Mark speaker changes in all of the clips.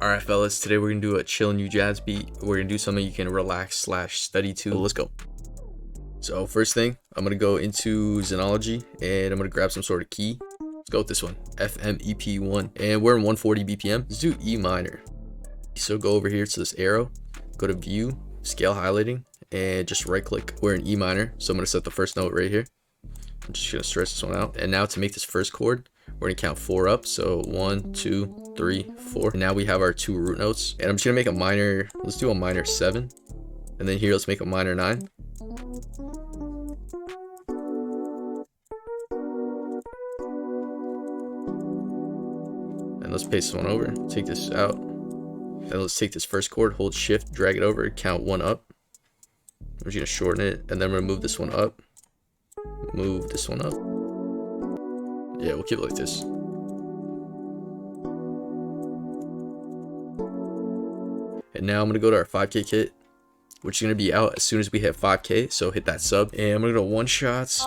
Speaker 1: Alright fellas, today we're gonna do a chill new jazz beat. We're gonna do something you can relax slash study to. Let's go. So first thing, I'm gonna go into Xenology and I'm gonna grab some sort of key. Let's go with this one, FMEP1, and we're in 140 BPM. Let's do E minor. So go over here to this arrow, go to view, scale highlighting, and just right click. We're in E minor, so I'm gonna set the first note right here. I'm just gonna stretch this one out. And now to make this first chord, we're gonna count 4 up. So 1, 2, 3, 4. And now we have our 2 root notes. And I'm just gonna make a minor, let's do a minor 7. And then here, let's make a minor 9. And let's paste this one over, take this out. Then let's take this first chord, hold shift, drag it over, count 1 up. I'm just gonna shorten it, and then we're gonna move this one up. Move this one up. Yeah, we'll keep it like this. And now I'm gonna go to our 5K kit, which is gonna be out as soon as we hit 5K. So hit that sub, and I'm gonna go one shots.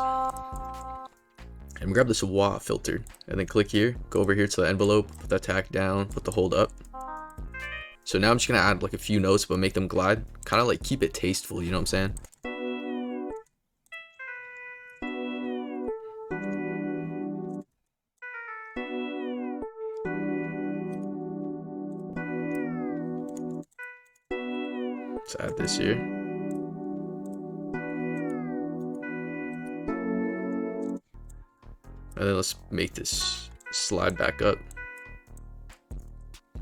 Speaker 1: And grab this wah filter, and then click here. Go over here to the envelope, put the attack down, put the hold up. So now I'm just gonna add like a few notes, but make them glide. Kind of like keep it tasteful, you know what I'm saying? Let's add this here. And then let's make this slide back up.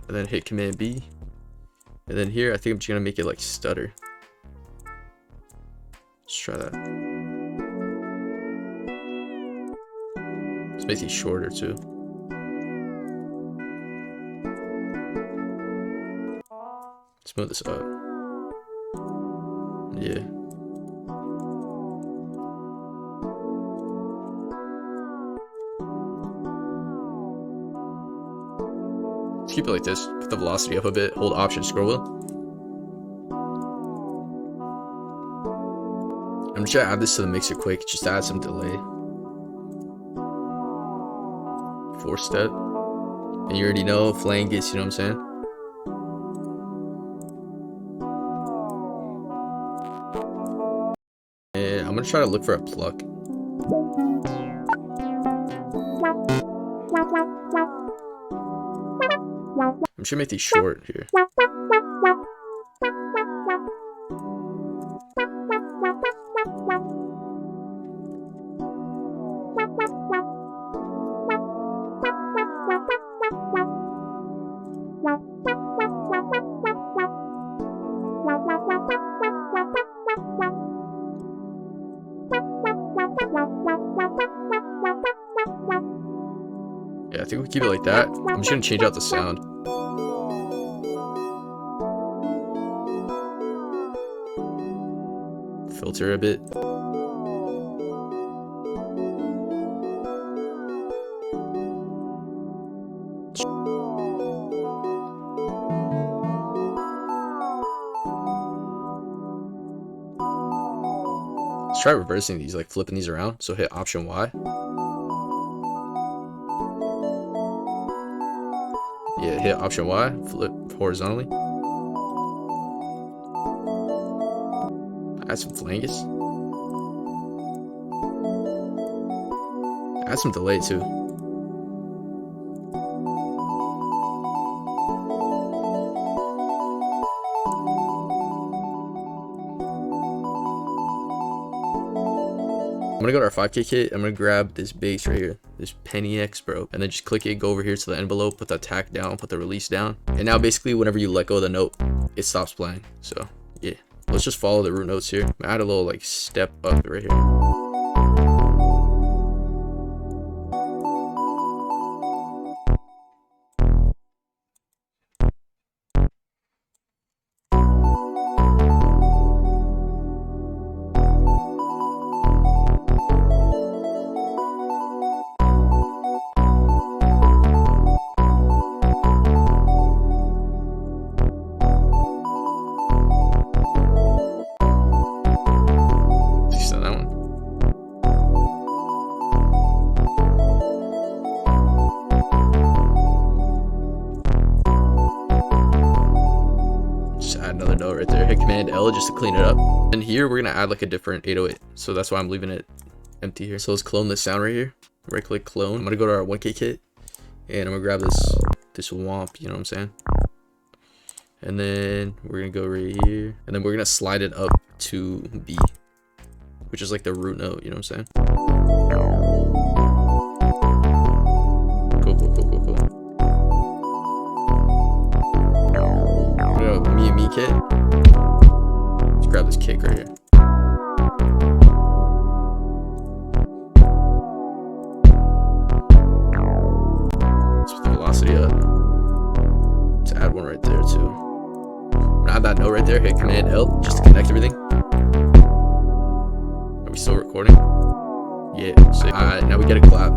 Speaker 1: And then hit Command B. And then here, I think I'm just gonna make it like stutter. Let's try that. Let's make it shorter too. Let's move this up. Yeah. Let's keep it like this. Put the velocity up a bit. Hold Option, scroll wheel. I'm just gonna add this to the mixer quick, just to add some delay. 4-step. And you already know, flangus, you know what I'm saying? And I'm gonna try to look for a pluck. I'm just gonna make these short here. Yeah, I think we keep it like that. I'm just gonna change out the sound. Filter a bit. Let's try reversing these, like flipping these around. So hit Option Y. Yeah, hit Option Y, flip horizontally. Add some flangus. Add some delay too. I'm gonna go to our 5K kit. I'm gonna grab this bass right here, this Penny X, bro, and then just click it, go over here to the envelope, put the attack down, put the release down, and now basically whenever you let go of the note, it stops playing. So yeah, let's just follow the root notes here. Add a little like step up right here. See that one? another note right there. Hit Command L just to clean it up. And here we're gonna add like a different 808. So that's why I'm leaving it empty here. So let's clone this sound right here. Right click clone. I'm gonna go to our 1K kit and I'm gonna grab this womp, you know what I'm saying? And then we're gonna go right here and then we're gonna slide it up to B, which is like the root note, you know what I'm saying? Cool. We're gonna me kit. Let's grab this kick right here. Let's put the velocity up. Let's add one right there too. Add that note right there. Hit Command L just to connect everything. Are we still recording? Yeah. So, alright, now we get a clap.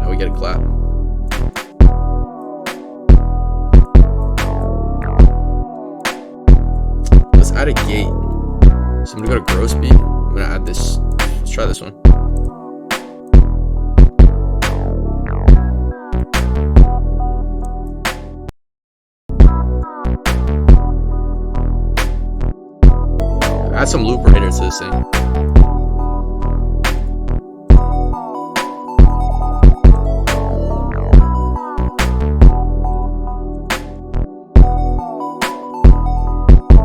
Speaker 1: Let's add a gate. So I'm gonna go to gross beat. I'm gonna add this. Let's try this one. Add some loop right here to this thing.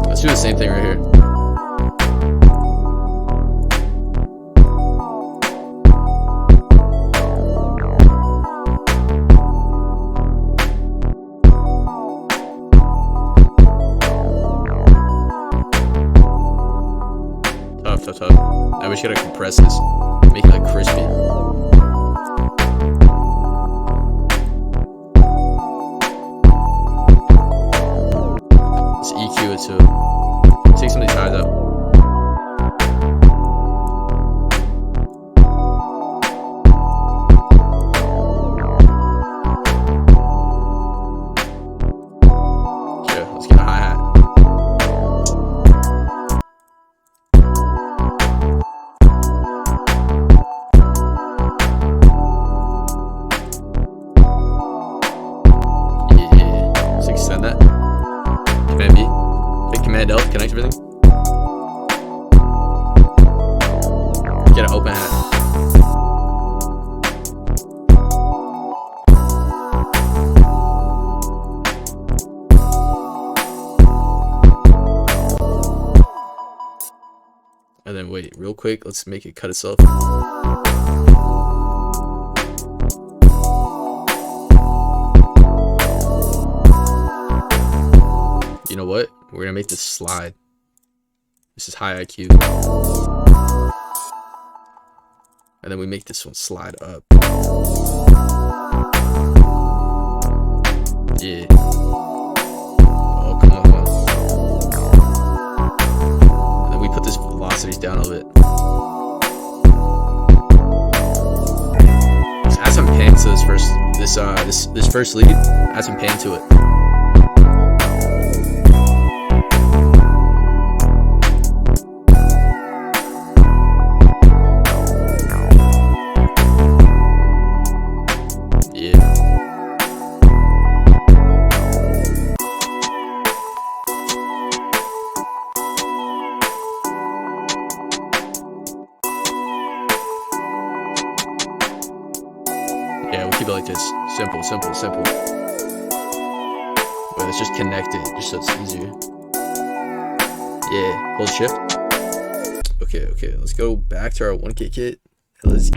Speaker 1: Let's do the same thing right here. Tough. Now we just gotta compress this, make it like crispy. Let's EQ it too. Take some of these highs out. Yeah, let's get a hi-hat. Extend that. Command B. Hit Command L. Connect everything. Get an open hat. And then wait, real quick. Let's make it cut itself. You know what? We're gonna make this slide. This is high IQ. And then we make this one slide up. Yeah. Oh, come on. And then we put this velocities down a little bit. Let's add some pan to this first lead. Add some pan to it. Yeah, we'll keep it like this. Simple. Wait, let's just connect it just so it's easier. Yeah, hold shift. Okay, let's go back to our 1K kit and let's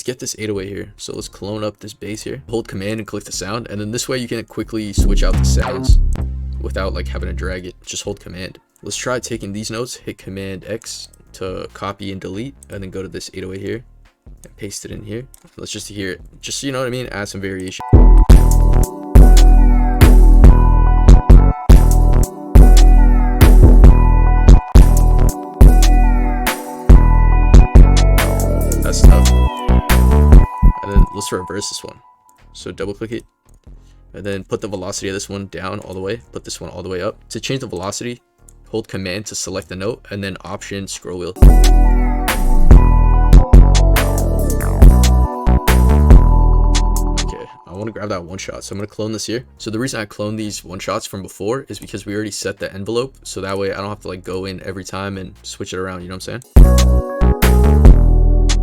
Speaker 1: get this 808 here. So let's clone up this bass here. Hold Command and click the sound, and then this way you can quickly switch out the sounds without like having to drag it. Just hold Command. Let's try taking these notes, hit Command X to copy and delete, and then go to this 808 here and paste it in here. Let's just hear it, just, you know what I mean, add some variation. That's tough. And then let's reverse this one. So double click it and then put the velocity of this one down all the way, put this one all the way up. To change the velocity, hold Command to select the note and then Option scroll wheel. want to grab that one shot. So I'm going to clone this here. So the reason I cloned these one shots from before is because we already set the envelope. So that way I don't have to like go in every time and switch it around. You know what I'm saying?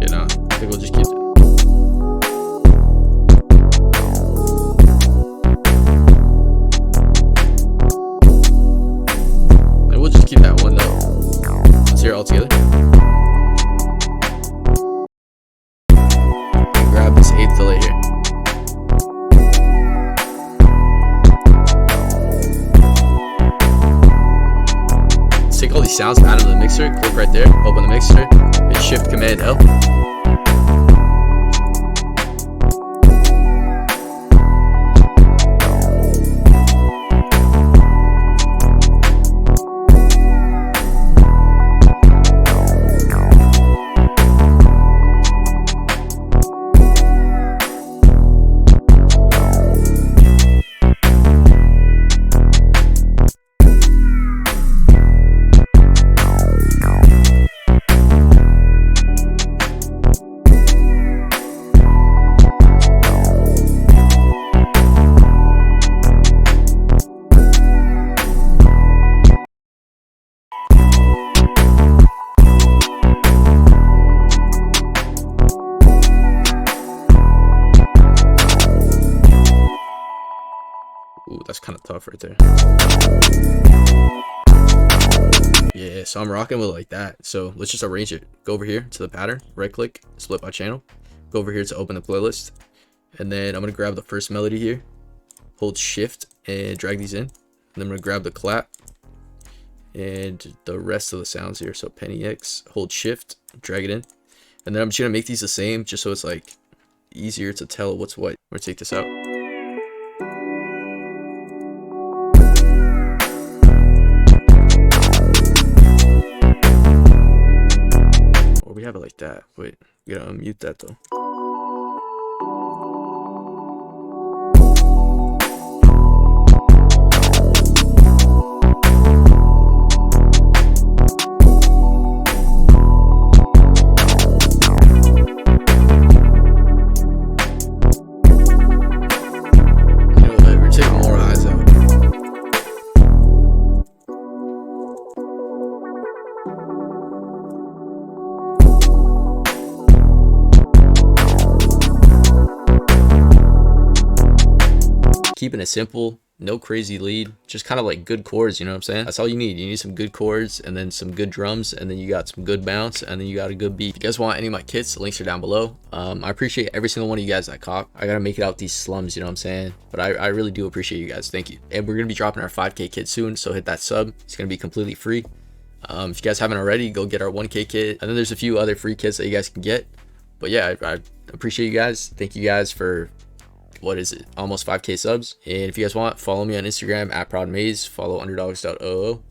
Speaker 1: Yeah, nah, I think we'll just keep it. And we'll just keep that one though. Let's hear it all together. And grab this 8th delay here. Take all these sounds, add them to the mixer, click right there, open the mixer, hit Shift Command L. Ooh, that's kind of tough right there. Yeah, so I'm rocking with it like that. So let's just arrange it. Go over here to the pattern, right click, split by channel. Go over here to open the playlist. And then I'm going to grab the first melody here. Hold Shift and drag these in. And then I'm going to grab the clap and the rest of the sounds here. So Penny X, hold Shift, drag it in. And then I'm just going to make these the same just so it's like easier to tell what's what. We're going to take this out. We have it like that. Wait, we gotta unmute that though. You know what? We're taking more eyes out. Keeping it simple, no crazy lead, just kind of like good chords, you know what I'm saying? That's all you need. You need some good chords and then some good drums, and then you got some good bounce, and then you got a good beat. If you guys want any of my kits, the links are down below. I appreciate every single one of you guys that cop. I gotta make it out these slums, you know what I'm saying? But I really do appreciate you guys. Thank you. And we're gonna be dropping our 5K kit soon, so hit that sub. It's gonna be completely free. If you guys haven't already, go get our 1K kit. And then there's a few other free kits that you guys can get. But yeah, I appreciate you guys. Thank you guys for, what is it, almost 5K subs. And if you guys want, follow me on Instagram at ProudMaze, follow underdogs.oo.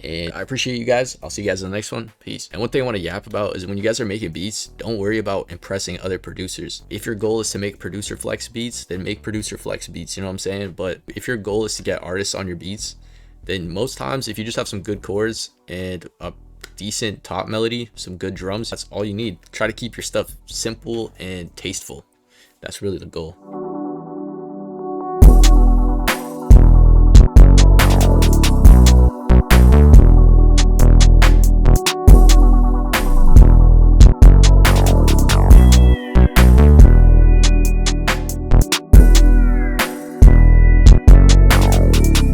Speaker 1: And I appreciate you guys. I'll see you guys in the next one. Peace. And one thing I want to yap about is when you guys are making beats, don't worry about impressing other producers. If your goal is to make producer flex beats, then make producer flex beats, you know what I'm saying? But if your goal is to get artists on your beats, then most times if you just have some good chords and a decent top melody, some good drums, that's all you need. Try to keep your stuff simple and tasteful. That's really the goal.